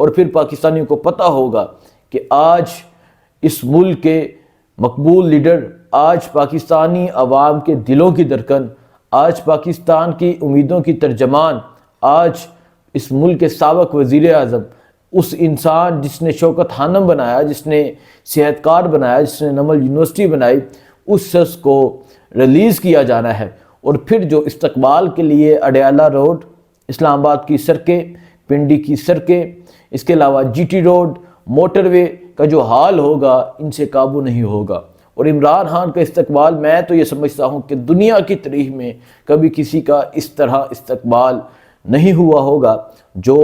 اور پھر پاکستانیوں کو پتہ ہوگا کہ آج اس ملک کے مقبول لیڈر، آج پاکستانی عوام کے دلوں کی دھڑکن، آج پاکستان کی امیدوں کی ترجمان، آج اس ملک کے سابق وزیر اعظم، اس انسان جس نے شوکت خانم بنایا، جس نے صحت کار بنایا، جس نے نمل یونیورسٹی بنائی، اس شخص کو ریلیز کیا جانا ہے۔ اور پھر جو استقبال کے لیے اڈیالہ روڈ، اسلام آباد کی سڑکیں، پنڈی کی سڑکیں، اس کے علاوہ جی ٹی روڈ، موٹر وے کا جو حال ہوگا، ان سے قابو نہیں ہوگا۔ اور عمران خان کا استقبال، میں تو یہ سمجھتا ہوں کہ دنیا کی تاریخ میں کبھی کسی کا اس طرح استقبال نہیں ہوا ہوگا جو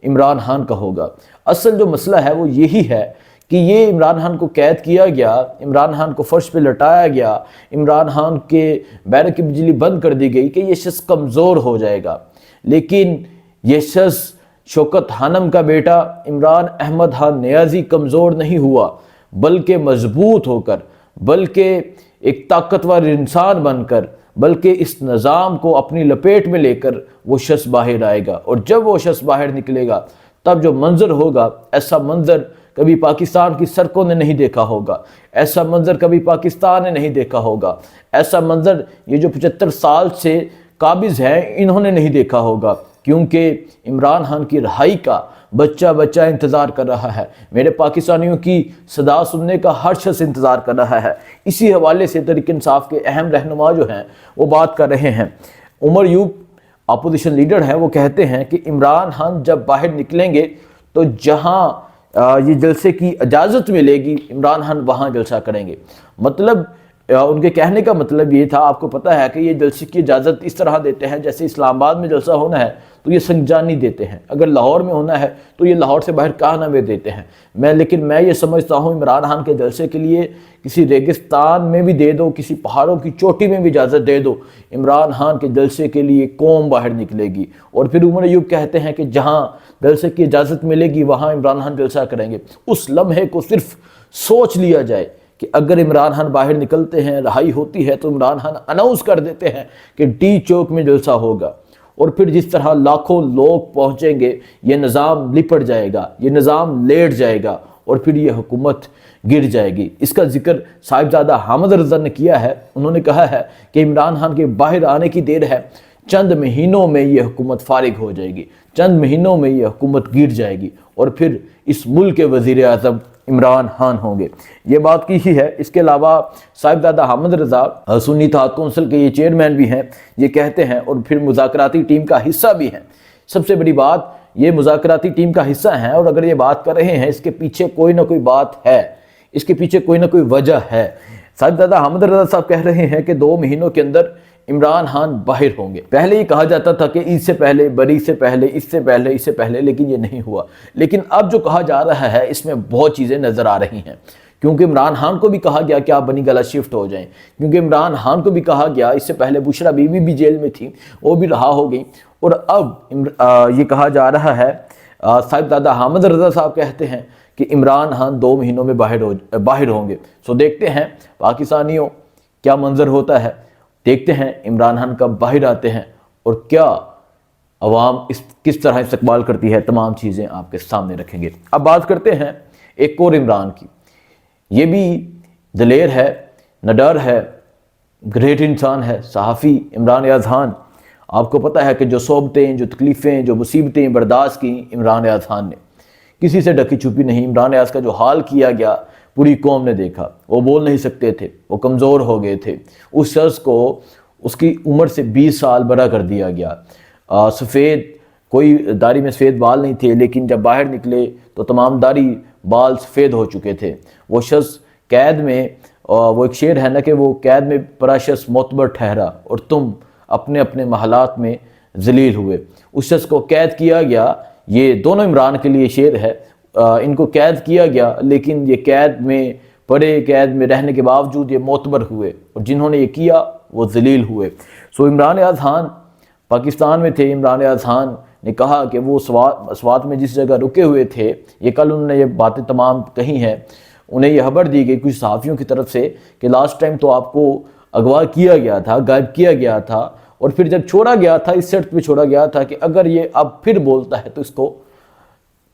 عمران خان کا ہوگا۔ اصل جو مسئلہ ہے وہ یہی ہے کہ یہ عمران خان کو قید کیا گیا، عمران خان کو فرش پہ لٹایا گیا، عمران خان کے بیرک کی بجلی بند کر دی گئی کہ یہ شخص کمزور ہو جائے گا۔ لیکن یہ شخص شوکت خانم کا بیٹا عمران احمد خان نیازی کمزور نہیں ہوا، بلکہ مضبوط ہو کر، بلکہ ایک طاقتور انسان بن کر، بلکہ اس نظام کو اپنی لپیٹ میں لے کر وہ شخص باہر آئے گا۔ اور جب وہ شخص باہر نکلے گا تب جو منظر ہوگا، ایسا منظر کبھی پاکستان کی سڑکوں نے نہیں دیکھا ہوگا، ایسا منظر کبھی پاکستان نے نہیں دیکھا ہوگا، ایسا منظر یہ جو 75 سال سے قابض ہیں انہوں نے نہیں دیکھا ہوگا، کیونکہ عمران خان کی رہائی کا بچہ بچہ انتظار کر رہا ہے۔ میرے پاکستانیوں کی صدا سننے کا ہر شخص انتظار کر رہا ہے۔ اسی حوالے سے تحریک انصاف کے اہم رہنما جو ہیں وہ بات کر رہے ہیں۔ عمر ایوب اپوزیشن لیڈر ہیں، وہ کہتے ہیں کہ عمران خان جب باہر نکلیں گے تو جہاں یہ جلسے کی اجازت ملے گی، عمران خان وہاں جلسہ کریں گے۔ مطلب ان کے کہنے کا مطلب یہ تھا، آپ کو پتہ ہے کہ یہ جلسے کی اجازت اس طرح دیتے ہیں جیسے اسلام آباد میں جلسہ ہونا ہے تو یہ سنجانی دیتے ہیں، اگر لاہور میں ہونا ہے تو یہ لاہور سے باہر کہاں میں دیتے ہیں۔ لیکن میں یہ سمجھتا ہوں عمران خان کے جلسے کے لیے کسی ریگستان میں بھی دے دو، کسی پہاڑوں کی چوٹی میں بھی اجازت دے دو، عمران خان کے جلسے کے لیے قوم باہر نکلے گی۔ اور پھر عمر ایوب کہتے ہیں کہ جہاں جلسے کی اجازت ملے گی وہاں عمران خان جلسہ کریں گے۔ اس لمحے کو صرف سوچ لیا جائے کہ اگر عمران خان باہر نکلتے ہیں، رہائی ہوتی ہے، تو عمران خان اناؤنس کر دیتے ہیں کہ ڈی چوک میں جلسہ ہوگا، اور پھر جس طرح لاکھوں لوگ پہنچیں گے، یہ نظام لپٹ جائے گا، یہ نظام لیٹ جائے گا، اور پھر یہ حکومت گر جائے گی۔ اس کا ذکر صاحبزادہ حامد رضا نے کیا ہے۔ انہوں نے کہا ہے کہ عمران خان کے باہر آنے کی دیر ہے، چند مہینوں میں یہ حکومت فارغ ہو جائے گی، چند مہینوں میں یہ حکومت گر جائے گی، اور پھر اس ملک کے وزیر اعظم عمران خان ہوں گے۔ یہ بات کی ہی ہے۔ اس کے علاوہ صاحبزادہ حامد رضا سنی اتحاد کونسل کے یہ چیئرمین بھی ہیں، یہ کہتے ہیں، اور پھر مذاکراتی ٹیم کا حصہ بھی ہیں۔ سب سے بڑی بات، یہ مذاکراتی ٹیم کا حصہ ہیں، اور اگر یہ بات کر رہے ہیں اس کے پیچھے کوئی نہ کوئی بات ہے، اس کے پیچھے کوئی نہ کوئی وجہ ہے۔ صاحبزادہ حامد رضا صاحب کہہ رہے ہیں کہ 2 مہینوں کے اندر عمران خان باہر ہوں گے۔ پہلے یہ کہا جاتا تھا کہ عید سے پہلے، بری سے پہلے، اس سے پہلے، لیکن یہ نہیں ہوا۔ لیکن اب جو کہا جا رہا ہے اس میں بہت چیزیں نظر آ رہی ہیں، کیونکہ عمران خان کو بھی کہا گیا کہ آپ بنی گالہ شفٹ ہو جائیں، کیونکہ عمران خان کو بھی کہا گیا، اس سے پہلے بشرا بی بی بھی جیل میں تھی، وہ بھی رہا ہو گئی، اور اب یہ کہا جا رہا ہے، صاحبزادہ حامد رضا صاحب کہتے ہیں کہ عمران خان 2 مہینوں میں باہر ہوں گے۔ سو دیکھتے ہیں پاکستانیوں کیا منظر ہوتا ہے، دیکھتے ہیں عمران خان کب باہر آتے ہیں، اور کیا عوام کس طرح استقبال کرتی ہے، تمام چیزیں آپ کے سامنے رکھیں گے۔ اب بات کرتے ہیں ایک اور عمران کی۔ یہ بھی دلیر ہے، نڈر ہے، گریٹ انسان ہے، صحافی عمران ایاز خان۔ آپ کو پتہ ہے کہ جو صحبتیں، جو تکلیفیں، جو مصیبتیں برداشت کی عمران ایاز خان نے، کسی سے ڈکی چھپی نہیں۔ عمران ایاز کا جو حال کیا گیا پوری قوم نے دیکھا، وہ بول نہیں سکتے تھے، وہ کمزور ہو گئے تھے، اس شخص کو اس کی عمر سے 20 سال بڑا کر دیا گیا۔ سفید، کوئی داڑھی میں سفید بال نہیں تھے، لیکن جب باہر نکلے تو تمام داڑھی بال سفید ہو چکے تھے۔ وہ شخص قید میں، وہ ایک شعر ہے نا کہ وہ قید میں پڑا شخص معتبر ٹھہرا اور تم اپنے اپنے محلات میں ذلیل ہوئے۔ اس شخص کو قید کیا گیا، یہ دونوں عمران کے لیے شعر ہے۔ ان کو قید کیا گیا، لیکن یہ قید میں پڑے، قید میں رہنے کے باوجود یہ معتبر ہوئے، اور جنہوں نے یہ کیا وہ ذلیل ہوئے۔ سو عمران ایاز خان پاکستان میں تھے۔ عمران ایاز خان نے کہا کہ وہ سوات میں جس جگہ رکے ہوئے تھے، یہ کل انہوں نے یہ باتیں تمام کہی ہیں، انہیں یہ خبر دی گئی کچھ صحافیوں کی طرف سے کہ لاسٹ ٹائم تو آپ کو اغوا کیا گیا تھا، غائب کیا گیا تھا، اور پھر جب چھوڑا گیا تھا اس شرط پہ چھوڑا گیا تھا کہ اگر یہ اب پھر بولتا ہے تو اس کو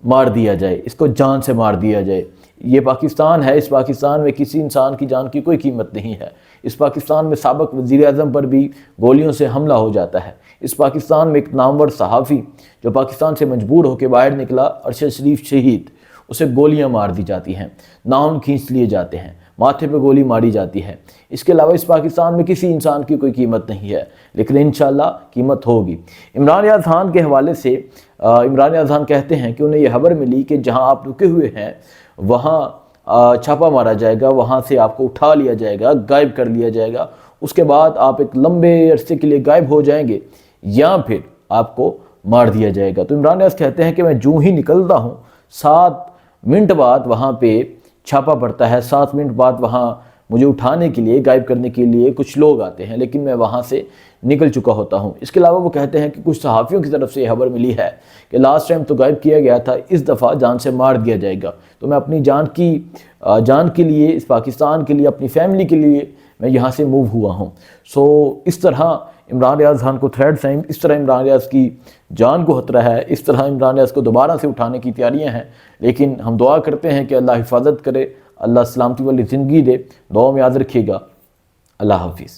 مار دیا جائے، اس کو جان سے مار دیا جائے۔ یہ پاکستان ہے، اس پاکستان میں کسی انسان کی جان کی کوئی قیمت نہیں ہے۔ اس پاکستان میں سابق وزیر اعظم پر بھی گولیوں سے حملہ ہو جاتا ہے۔ اس پاکستان میں ایک نامور صحافی جو پاکستان سے مجبور ہو کے باہر نکلا، ارشد شریف شہید، اسے گولیاں مار دی جاتی ہیں، ناخن کھینچ لیے جاتے ہیں، ماتھے پہ گولی ماری جاتی ہے۔ اس کے علاوہ اس پاکستان میں کسی انسان کی کوئی قیمت نہیں ہے، لیکن انشاءاللہ قیمت ہوگی۔ عمران یاز خان کے حوالے سے عمران یاز خان کہتے ہیں کہ انہیں یہ خبر ملی کہ جہاں آپ رکے ہوئے ہیں وہاں چھاپا مارا جائے گا، وہاں سے آپ کو اٹھا لیا جائے گا، غائب کر لیا جائے گا، اس کے بعد آپ ایک لمبے عرصے کے لیے غائب ہو جائیں گے یا پھر آپ کو مار دیا جائے گا۔ تو عمران یاز کہتے ہیں کہ میں جو ہی نکلتا ہوں 7 منٹ بعد وہاں پہ چھاپا پڑتا ہے، 7 منٹ بعد وہاں مجھے اٹھانے کے لیے، غائب کرنے کے لیے کچھ لوگ آتے ہیں، لیکن میں وہاں سے نکل چکا ہوتا ہوں۔ اس کے علاوہ وہ کہتے ہیں کہ کچھ صحافیوں کی طرف سے یہ خبر ملی ہے کہ لاسٹ ٹائم تو غائب کیا گیا تھا، اس دفعہ جان سے مار دیا جائے گا، تو میں اپنی جان کے لیے، اس پاکستان کے لیے، اپنی فیملی کے لیے میں یہاں سے موو ہوا ہوں۔ اس طرح عمران یاز خان کو تھریٹس ہیں، اس طرح عمران یاز کی جان کو خطرہ ہے، اس طرح عمران یاز کو دوبارہ سے اٹھانے کی تیاریاں ہیں، لیکن ہم دعا کرتے ہیں کہ اللہ حفاظت کرے، اللہ سلامتی والی زندگی دے۔ دعا میں یاد رکھیے گا۔ اللہ حافظ۔